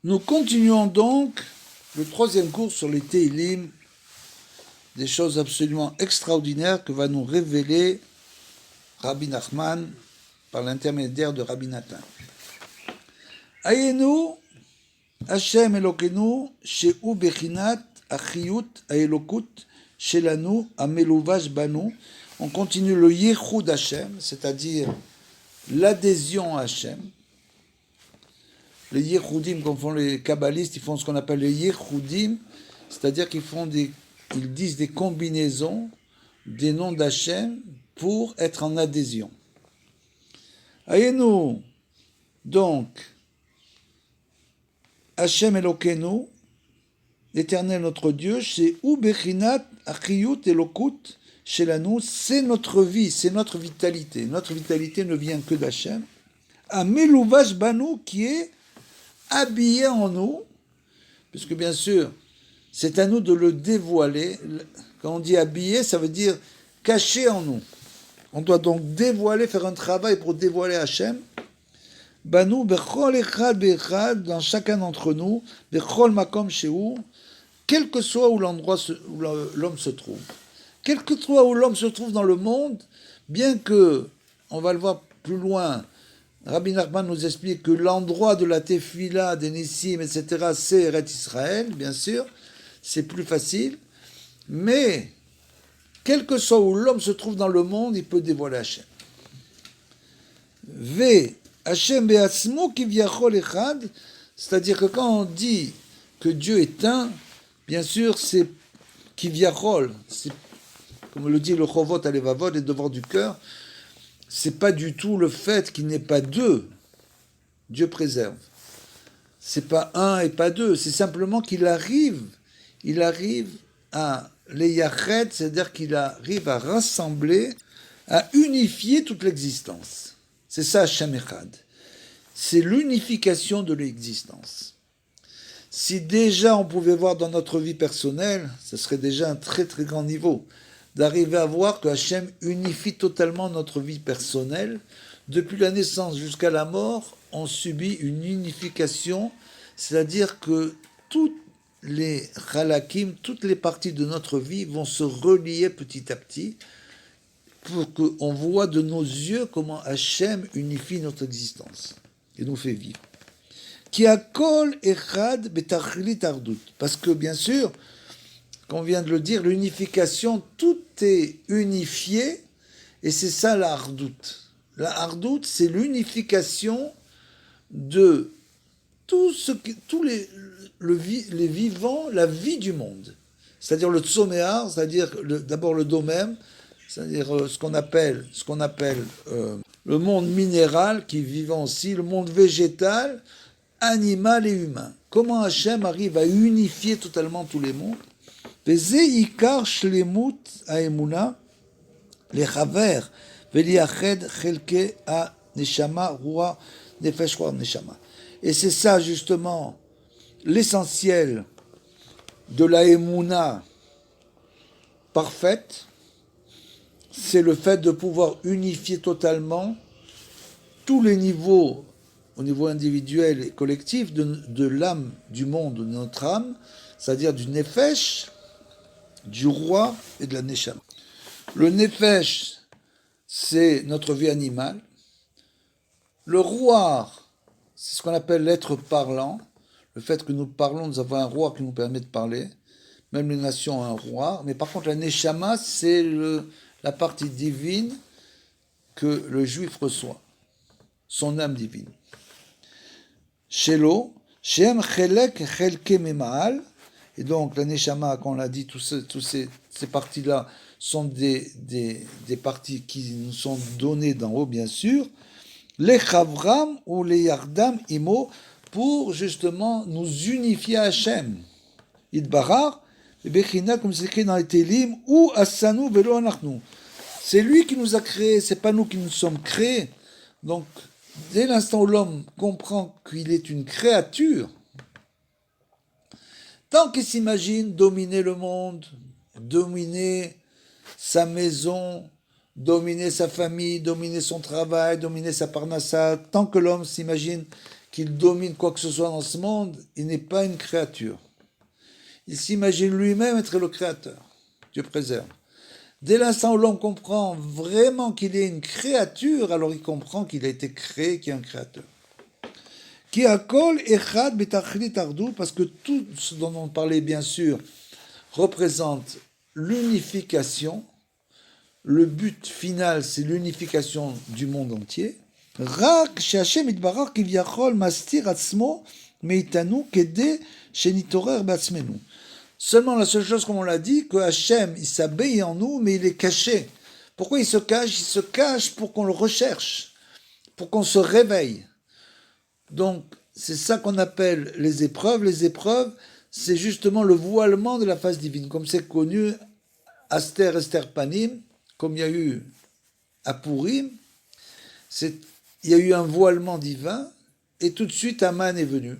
Nous continuons donc le troisième cours sur les Teilim, des choses absolument extraordinaires que va nous révéler Rabbi Nachman par l'intermédiaire de Rabbi Nathan. Ayenu Hashem Elokenu Shehu Bechinat Achiyut Aelokut Shelanu Ameluvash Banu. On continue le Yechud Hashem, c'est-à-dire l'adhésion à Hashem. Les Yechudim, comme font les kabbalistes, ils font ce qu'on appelle les Yechudim, c'est-à-dire ils disent des combinaisons des noms d'Hachem pour être en adhésion. Ayenu, donc, Hachem Elokenu, l'Éternel notre Dieu, chez Ubechinat Achiyut Elokut Shelanu, c'est notre vie, c'est notre vitalité. Notre vitalité ne vient que d'Hachem. Ameluvash Banu, qui est habillé en nous, puisque bien sûr, c'est à nous de le dévoiler. Quand on dit habillé, ça veut dire caché en nous. On doit donc dévoiler, faire un travail pour dévoiler Hachem. Banu bechol echad bechad, dans chacun d'entre nous, bechol makom shehu, quel que soit où l'endroit où l'homme se trouve. Quel que soit où l'homme se trouve dans le monde, bien que, on va le voir plus loin, Rabbi Nachman nous explique que l'endroit de la tefila, des Nissim, etc., c'est Eretz Israël, bien sûr, c'est plus facile, mais quel que soit où l'homme se trouve dans le monde, il peut dévoiler Hachem. Ve Hachem be'atzmo kivyachol echad, c'est-à-dire que quand on dit que Dieu est un, bien sûr, c'est kivyachol, c'est comme le dit le Chovot Alevavot, les devoirs du cœur, c'est pas du tout le fait qu'il n'est pas deux. Dieu préserve. C'est pas un et pas deux. C'est simplement qu'il arrive à l'eyachet, c'est-à-dire qu'il arrive à rassembler, à unifier toute l'existence. C'est ça Hashem Echad. C'est l'unification de l'existence. Si déjà on pouvait voir dans notre vie personnelle, ce serait déjà un très très grand niveau, d'arriver à voir que Hachem unifie totalement notre vie personnelle. Depuis la naissance jusqu'à la mort, on subit une unification, c'est-à-dire que toutes les halakim, toutes les parties de notre vie vont se relier petit à petit pour qu'on voit de nos yeux comment Hachem unifie notre existence et nous fait vivre. Ki hakol echad betachlit ardut. Parce que bien sûr, on vient de le dire, l'unification, tout est unifié, et c'est ça la hardoute. La hardoute, c'est l'unification de tous les vivants, la vie du monde. C'est-à-dire le tsoméar, c'est-à-dire d'abord le domem, c'est-à-dire ce qu'on appelle le monde minéral, qui est vivant aussi, le monde végétal, animal et humain. Comment Hachem arrive à unifier totalement tous les mondes? וזה עיקר שלמות האמונה לחבר ולייחד חלקי הנשמה, רוח, נפש, רוח, נשמה. Et c'est ça justement l'essentiel de la émouna parfaite, c'est le fait de pouvoir unifier totalement tous les niveaux, au niveau individuel et collectif, de l'âme du monde, de notre âme, c'est-à-dire du nefesh, du roi et de la neshama. Le nefesh, c'est notre vie animale. Le roi, c'est ce qu'on appelle l'être parlant. Le fait que nous parlons, nous avons un roi qui nous permet de parler. Même les nations ont un roi. Mais par contre, la neshama, c'est la partie divine que le juif reçoit. Son âme divine. Shelo, Shem chelek chelke mema'al. Et donc, la Neshama, quand on l'a dit, toutes ces parties-là sont des parties qui nous sont données d'en haut, bien sûr. Les Chavram ou les Yardam Imo, pour justement nous unifier à Hachem. Idbarar, et Bechina, comme c'est écrit dans les Télim, ou Asanu velo anachnu. C'est lui qui nous a créés, c'est pas nous qui nous sommes créés. Donc, dès l'instant où l'homme comprend qu'il est une créature, tant qu'il s'imagine dominer le monde, dominer sa maison, dominer sa famille, dominer son travail, dominer sa parnassa, tant que l'homme s'imagine qu'il domine quoi que ce soit dans ce monde, il n'est pas une créature. Il s'imagine lui-même être le créateur. Dieu préserve. Dès l'instant où l'on comprend vraiment qu'il est une créature, alors il comprend qu'il a été créé, qu'il y a un créateur. Qui akol echad betachlit ardou, parce que tout ce dont on parlait bien sûr représente l'unification. Le but final, c'est l'unification du monde entier. Rak she'Hashem itbarach kivyachol mastir atzmo meitanu kede shenitorer batzmenu. Seulement la seule chose, comme on l'a dit, que Hachem, il s'habille en nous, mais il est caché. Pourquoi il se cache? Il se cache pour qu'on le recherche, pour qu'on se réveille. Donc, c'est ça qu'on appelle les épreuves. Les épreuves, c'est justement le voilement de la face divine. Comme c'est connu, Aster, Esther Panim, comme il y a eu à Purim, il y a eu un voilement divin, et tout de suite, Aman est venu.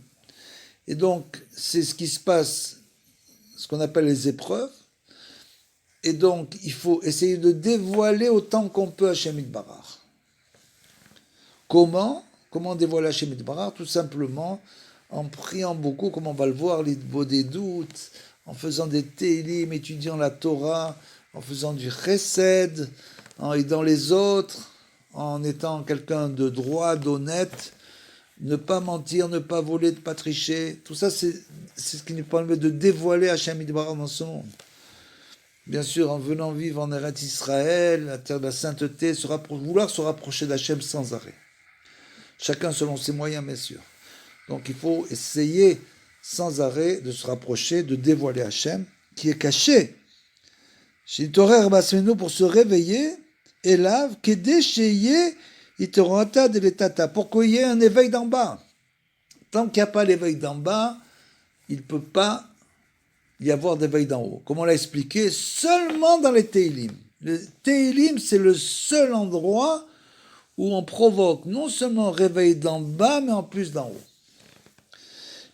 Et donc, c'est ce qui se passe, ce qu'on appelle les épreuves. Et donc, il faut essayer de dévoiler autant qu'on peut Hachem Yitbarach. Comment dévoiler Hachem Yitbarach? Tout simplement en priant beaucoup, comme on va le voir, les des doutes, en faisant des télim, étudiant la Torah, en faisant du chesed, en aidant les autres, en étant quelqu'un de droit, d'honnête, ne pas mentir, ne pas voler, ne pas tricher. Tout ça, c'est ce qui nous permet de dévoiler Hachem Yitbarach dans ce monde. Bien sûr, en venant vivre en Eretz Israël, la terre de la sainteté, vouloir se rapprocher d'Hachem sans arrêt. Chacun selon ses moyens, bien sûr. Donc il faut essayer sans arrêt de se rapprocher, de dévoiler Hachem, qui est caché. Chez Torer Basmenu, pour se réveiller, et là, Kedesheye Itorata de l'Etata, pour qu'il y ait un éveil d'en bas. Tant qu'il n'y a pas l'éveil d'en bas, il ne peut pas y avoir d'éveil d'en haut. Comme on l'a expliqué, seulement dans les Teilim. Le Teilim, c'est le seul endroit où on provoque non seulement un réveil d'en bas, mais en plus d'en haut.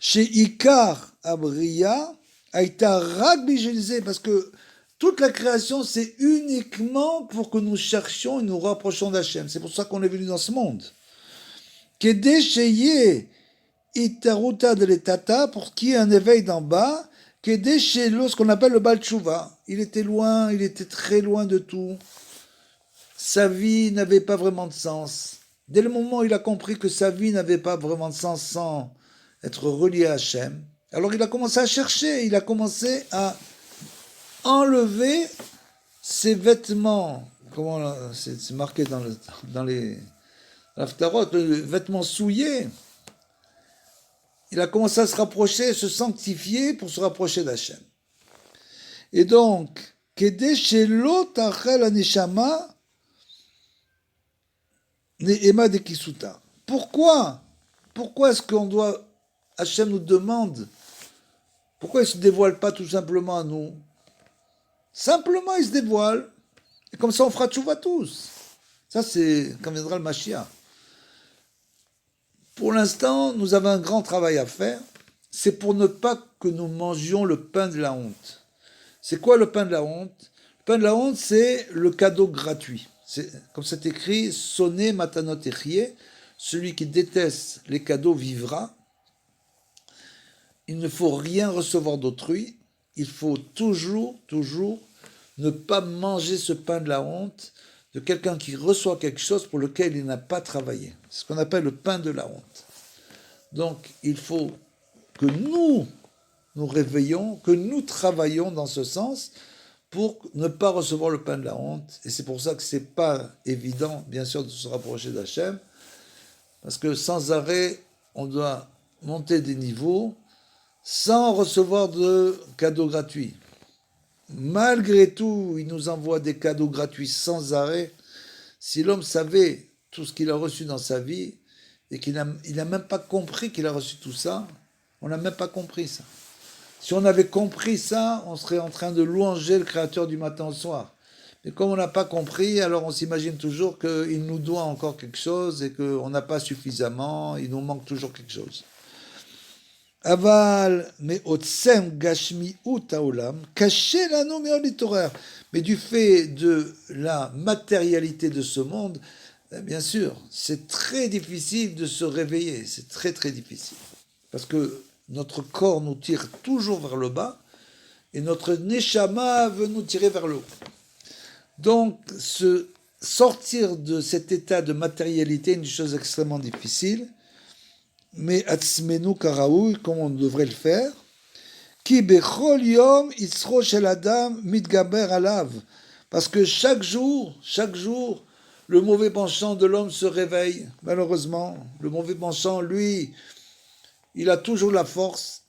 Chez Ikar Abriya, Aïta Ragbi Jélisé, parce que toute la création, c'est uniquement pour que nous cherchions et nous rapprochions d'Hachem. C'est pour ça qu'on est venu dans ce monde. Kedesheye Itaruta de l'Etata, pour qu'il y ait un éveil d'en bas, Kedeshelo, ce qu'on appelle le Baal Tshuva. Il était loin, il était très loin de tout. Sa vie n'avait pas vraiment de sens. Dès le moment où il a compris que sa vie n'avait pas vraiment de sens sans être relié à Hachem, alors il a commencé à chercher, il a commencé à enlever ses vêtements, c'est marqué dans les l'Haftarot, les vêtements souillés. Il a commencé à se rapprocher, se sanctifier pour se rapprocher d'Hachem. Et donc, Kedeshelo Tachel Aneshama Ne'ema de Kisuta. Pourquoi est-ce qu'on doit, Hachem nous demande, pourquoi il ne se dévoile pas tout simplement à nous? Simplement, il se dévoile, et comme ça on fera tchouva tous. Ça, c'est quand viendra le Mashiach. Pour l'instant, nous avons un grand travail à faire, c'est pour ne pas que nous mangions le pain de la honte. C'est quoi le pain de la honte? Le pain de la honte, c'est le cadeau gratuit. C'est, comme c'est écrit, sonné matanot echie, celui qui déteste les cadeaux vivra. Il ne faut rien recevoir d'autrui. Il faut toujours ne pas manger ce pain de la honte de quelqu'un qui reçoit quelque chose pour lequel il n'a pas travaillé. C'est ce qu'on appelle le pain de la honte. Donc, il faut que nous réveillons, que nous travaillions dans ce sens pour ne pas recevoir le pain de la honte. Et c'est pour ça que ce n'est pas évident, bien sûr, de se rapprocher d'Hachem, parce que sans arrêt, on doit monter des niveaux sans recevoir de cadeaux gratuits. Malgré tout, il nous envoie des cadeaux gratuits sans arrêt. Si l'homme savait tout ce qu'il a reçu dans sa vie et qu'il n'a même pas compris qu'il a reçu tout ça, on n'a même pas compris ça. Si on avait compris ça, on serait en train de louanger le Créateur du matin au soir. Mais comme on n'a pas compris, alors on s'imagine toujours qu'il nous doit encore quelque chose et qu'on n'a pas suffisamment, il nous manque toujours quelque chose. Aval me'otsem gashmiut haolam caché lanu me'od litorer. Mais du fait de la matérialité de ce monde, Bien sûr, c'est très difficile de se réveiller, c'est très très difficile. Parce que notre corps nous tire toujours vers le bas et notre neshama veut nous tirer vers le haut. Donc, sortir de cet état de matérialité est une chose extrêmement difficile, mais atzmenu karaoui, comme on devrait le faire, ki bechol yom yitzro shel adam mitgaber alav, parce que chaque jour, le mauvais penchant de l'homme se réveille, malheureusement. Le mauvais penchant, lui, il a toujours la force,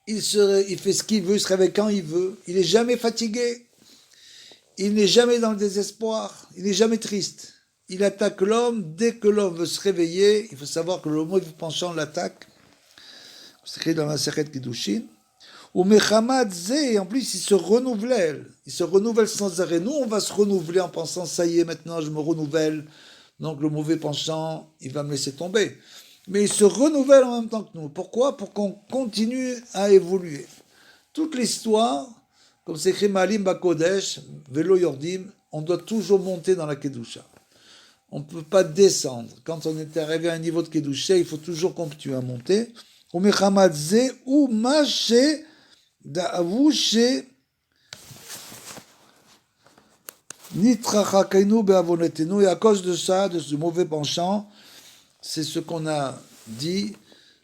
il fait ce qu'il veut, il se réveille quand il veut, il n'est jamais fatigué, il n'est jamais dans le désespoir, il n'est jamais triste. Il attaque l'homme dès que l'homme veut se réveiller. Il faut savoir que le mauvais penchant l'attaque. C'est écrit dans la Sechet Kiddushin. Ou Mechamad Zé, en plus il se renouvelle. Il se renouvelle sans arrêt. Nous, on va se renouveler en pensant, ça y est, maintenant je me renouvelle. Donc le mauvais penchant, il va me laisser tomber. Mais il se renouvelle en même temps que nous. Pourquoi? Pour qu'on continue à évoluer. Toute l'histoire, comme c'est écrit Malim Bakodesh, Velo Yordim, on doit toujours monter dans la Kedusha. On ne peut pas descendre. Quand on est arrivé à un niveau de Kedusha, il faut toujours continuer à monter. Ou Mechamad Zé, ou Mache Da'avouche Nitrachakainu Be'avonetenu. Et à cause de ça, de ce mauvais penchant, c'est ce qu'on a dit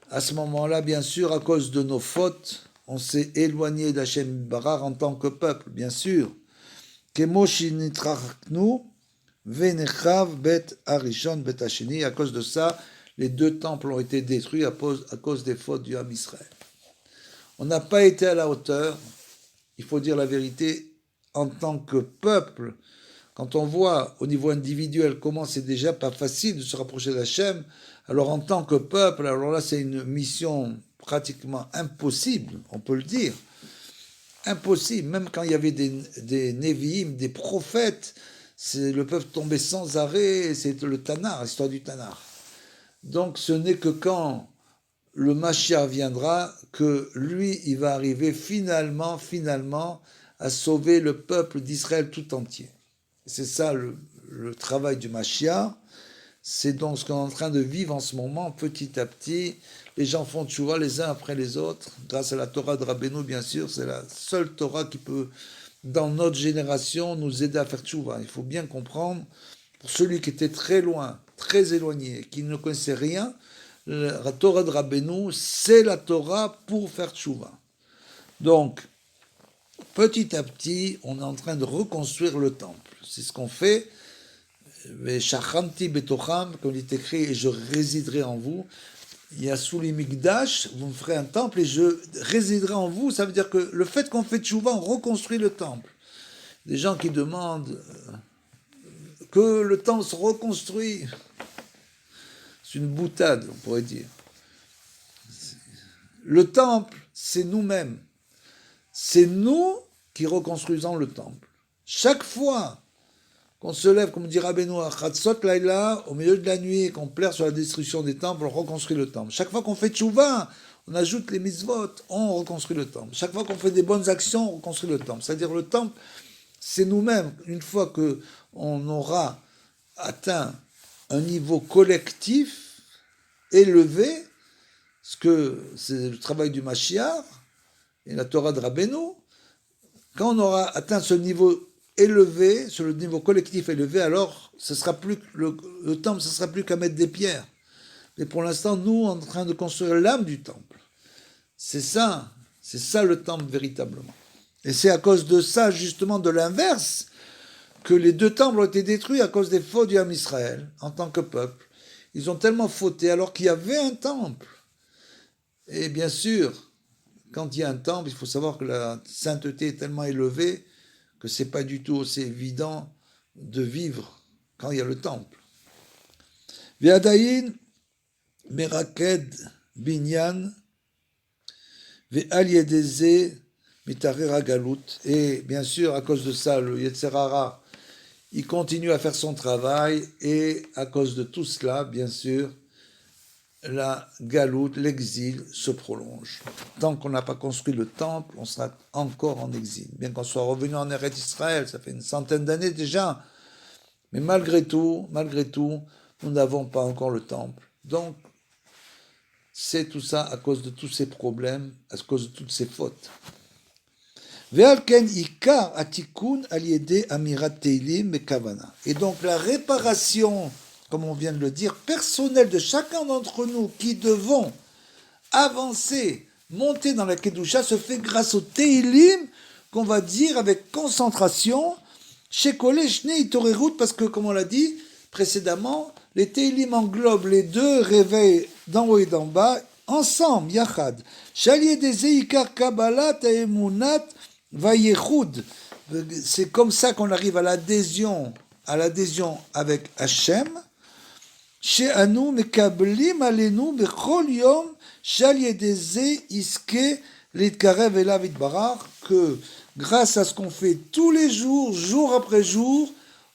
à ce moment-là, bien sûr, à cause de nos fautes. On s'est éloigné d'Hachem Barar en tant que peuple, bien sûr. Kemoshi Nitrachaknu Venechav Bet Arishon Bet Hasheni. À cause de ça, les deux temples ont été détruits à cause des fautes du Ham Israël. On n'a pas été à la hauteur, il faut dire la vérité, en tant que peuple. Quand on voit au niveau individuel comment c'est déjà pas facile de se rapprocher d'Hachem, alors en tant que peuple, alors là c'est une mission pratiquement impossible, on peut le dire. Impossible, même quand il y avait des Nevi'im, des prophètes, le peuple tombait sans arrêt, c'est le Tanar, l'histoire du Tanar. Donc ce n'est que quand le Mashiach viendra que lui, il va arriver finalement à sauver le peuple d'Israël tout entier. C'est ça le travail du Mashiach. C'est donc ce qu'on est en train de vivre en ce moment, petit à petit. Les gens font tchouva les uns après les autres, grâce à la Torah de Rabbeinu, bien sûr. C'est la seule Torah qui peut, dans notre génération, nous aider à faire tchouva. Il faut bien comprendre, pour celui qui était très loin, très éloigné, qui ne connaissait rien, la Torah de Rabbeinu, c'est la Torah pour faire tchouva. Donc, petit à petit, on est en train de reconstruire le temple. C'est ce qu'on fait. Shachanti betocham, comme il est écrit, et je résiderai en vous. Yasuli Migdash, vous me ferez un temple et je résiderai en vous. Ça veut dire que le fait qu'on fait tchouva, on reconstruit le temple. Des gens qui demandent que le temple se reconstruit. C'est une boutade, on pourrait dire. Le temple, c'est nous-mêmes. C'est nous qui reconstruisons le temple. Chaque fois qu'on se lève, comme dit Rabbeinu, à Chatzot Laïla, au milieu de la nuit, et qu'on plaire sur la destruction des temples, on reconstruit le temple. Chaque fois qu'on fait tchouva, on ajoute les mitzvot, on reconstruit le temple. Chaque fois qu'on fait des bonnes actions, on reconstruit le temple. C'est-à-dire le temple, c'est nous-mêmes. Une fois qu'on aura atteint un niveau collectif élevé, ce que c'est le travail du Mashiach et la Torah de Rabbeinu, quand on aura atteint ce niveau élevé, sur le niveau collectif élevé, alors ce sera plus le temple, ce sera plus qu'à mettre des pierres. Mais pour l'instant, nous, on est en train de construire l'âme du temple. C'est ça le temple véritablement. Et c'est à cause de ça, justement, de l'inverse, que les deux temples ont été détruits à cause des fautes du Ham Israël, en tant que peuple. Ils ont tellement fauté alors qu'il y avait un temple. Et bien sûr, quand il y a un temple, il faut savoir que la sainteté est tellement élevée que c'est pas du tout aussi évident de vivre quand il y a le temple. Ve'adayin meraked binyan ve'al yedeze mitarera galut. Et bien sûr, à cause de ça, le Yetzer Hara, il continue à faire son travail, et à cause de tout cela, bien sûr, la galoute, l'exil se prolonge. Tant qu'on n'a pas construit le temple, on sera encore en exil. Bien qu'on soit revenu en Eretz Israël, ça fait une centaine d'années déjà, Mais malgré tout, nous n'avons pas encore le temple. Donc, c'est tout ça à cause de tous ces problèmes, à cause de toutes ces fautes. Et donc la réparation, comme on vient de le dire, personnelle de chacun d'entre nous qui devons avancer, monter dans la Kedusha, se fait grâce au Teilim qu'on va dire avec concentration, chez Kole Shnei Itorerut, parce que comme on l'a dit précédemment, les Teilim englobent les deux réveils d'en haut et d'en bas, ensemble, Yachad. Shalié des Zeikar Kabbalat Emunat Vayechud. C'est comme ça qu'on arrive à l'adhésion avec Hachem. Chez Anu Mekablim Alenu Bechol Yom Shalié des Ze Iske Litkarev Elav Itbarach, que grâce à ce qu'on fait tous les jours, jour après jour,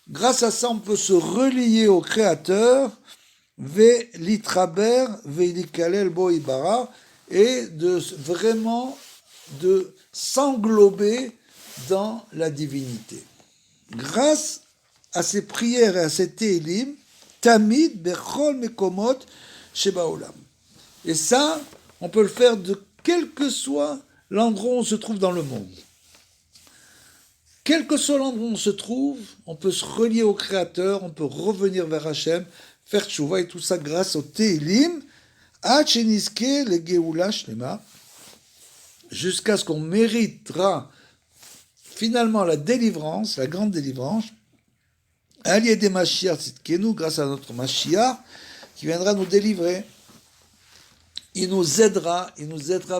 grâce à ça on peut se relier au Créateur, Ve Litraber Ve Likalel Bo Itbarach, et de vraiment de s'englober dans la divinité. Grâce à ces prières et à ces Tehilim, Tamid Bechol Mekomot Shebaolam. Et ça, on peut le faire de quel que soit l'endroit où on se trouve dans le monde. Quel que soit l'endroit où on se trouve, on peut se relier au Créateur, on peut revenir vers Hachem, faire tchouva et tout ça grâce au Tehilim, Hacheniske le Geoula Shlema, jusqu'à ce qu'on méritera finalement la délivrance, la grande délivrance, Allié des Mashiach Tzidkenu, grâce à notre Mashiach, qui viendra nous délivrer. Il nous aidera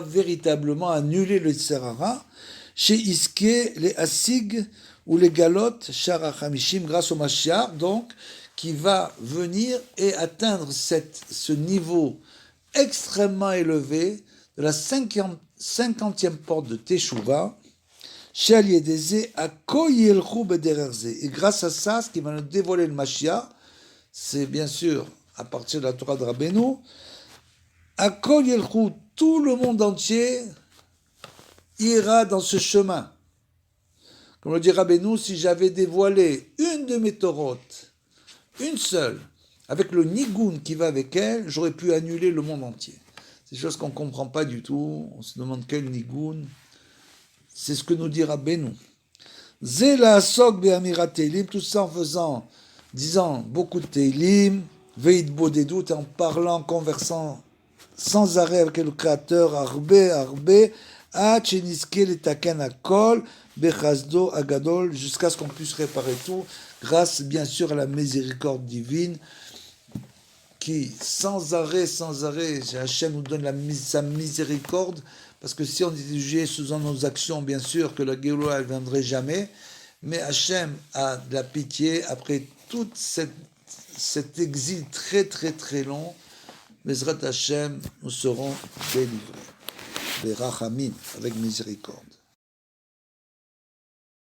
véritablement à annuler le Tserara, chez Iske, les Asig ou les Galotes, Shara Hamishim, grâce au Mashiach, donc, qui va venir et atteindre ce niveau extrêmement élevé de la 50e porte de Teshuvah, chez Aliédézé, à Koyelchou Bedererze. Et grâce à ça, ce qui va nous dévoiler le Mashiach, c'est bien sûr à partir de la Torah de Rabbeinu, à Koyelchou, tout le monde entier ira dans ce chemin. Comme le dit Rabbeinu, si j'avais dévoilé une de mes Torotes, une seule, avec le Nigun qui va avec elle, j'aurais pu annuler le monde entier. C'est des choses qu'on ne comprend pas du tout. On se demande quel Nigun. C'est ce que nous dit Rabbeinu. Zela Asok Be'amirat Teilim, tout ça en disant beaucoup de Teilim, Veit Bodedut, en parlant, conversant sans arrêt avec le Créateur, Arbe, Cheniske Letaken Akol, Bechazdo Agadol, jusqu'à ce qu'on puisse réparer tout, grâce bien sûr à la miséricorde divine, qui sans arrêt, Hachem nous donne sa miséricorde, parce que si on était jugé selon nos actions, bien sûr que la Géoula ne viendrait jamais, mais Hachem a de la pitié après tout cet exil très très très long. Bezrat Hachem, nous serons délivrés. Les Rachamim, avec miséricorde.